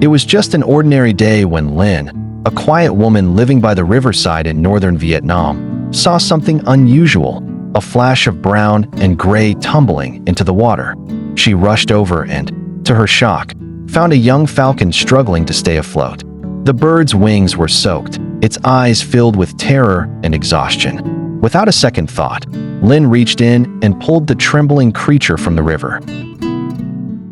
It was just an ordinary day when Linh, a quiet woman living by the riverside in northern Vietnam, saw something unusual, a flash of brown and gray tumbling into the water. She rushed over and, to her shock, found a young falcon struggling to stay afloat. The bird's wings were soaked, its eyes filled with terror and exhaustion. Without a second thought, Linh reached in and pulled the trembling creature from the river.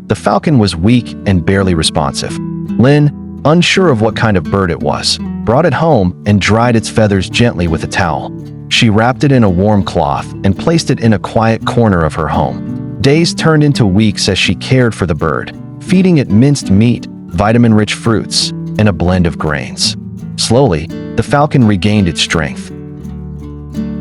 The falcon was weak and barely responsive. Linh, unsure of what kind of bird it was, brought it home and dried its feathers gently with a towel. She wrapped it in a warm cloth and placed it in a quiet corner of her home. Days turned into weeks as she cared for the bird, feeding it minced meat, vitamin-rich fruits, and a blend of grains. Slowly, the falcon regained its strength.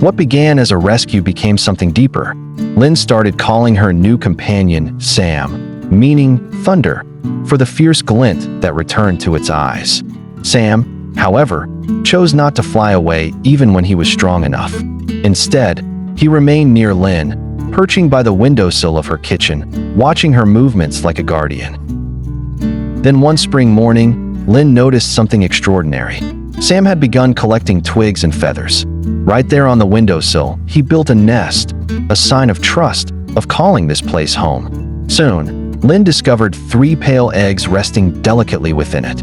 What began as a rescue became something deeper. Linh started calling her new companion Sam, meaning thunder, for the fierce glint that returned to its eyes. Sam, however, chose not to fly away even when he was strong enough. Instead, he remained near Linh, perching by the windowsill of her kitchen, watching her movements like a guardian. Then one spring morning, Linh noticed something extraordinary. Sam had begun collecting twigs and feathers. Right there on the windowsill, he built a nest, a sign of trust, of calling this place home. Soon, Linh discovered 3 pale eggs resting delicately within it.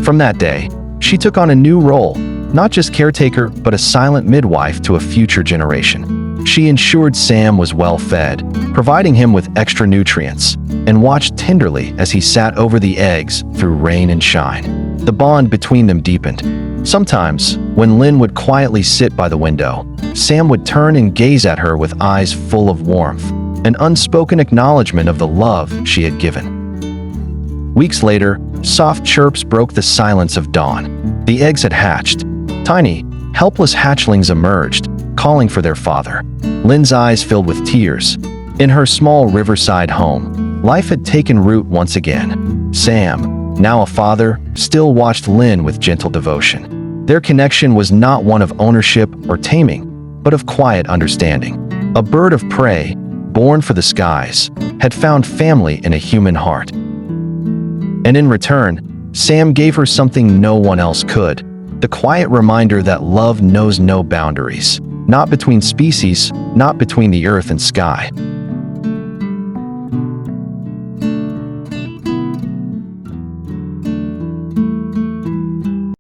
From that day, she took on a new role, not just caretaker, but a silent midwife to a future generation. She ensured Sam was well fed, providing him with extra nutrients, and watched tenderly as he sat over the eggs through rain and shine. The bond between them deepened. Sometimes, when Linh would quietly sit by the window, Sam would turn and gaze at her with eyes full of warmth, an unspoken acknowledgement of the love she had given. Weeks later, soft chirps broke the silence of dawn. The eggs had hatched. Tiny, helpless hatchlings emerged, calling for their father. Linh's eyes filled with tears. In her small riverside home, life had taken root once again. Sam, now a father, still watched Linh with gentle devotion. Their connection was not one of ownership or taming, but of quiet understanding. A bird of prey, born for the skies, had found family in a human heart. And in return, Sam gave her something no one else could, the quiet reminder that love knows no boundaries, not between species, not between the earth and sky,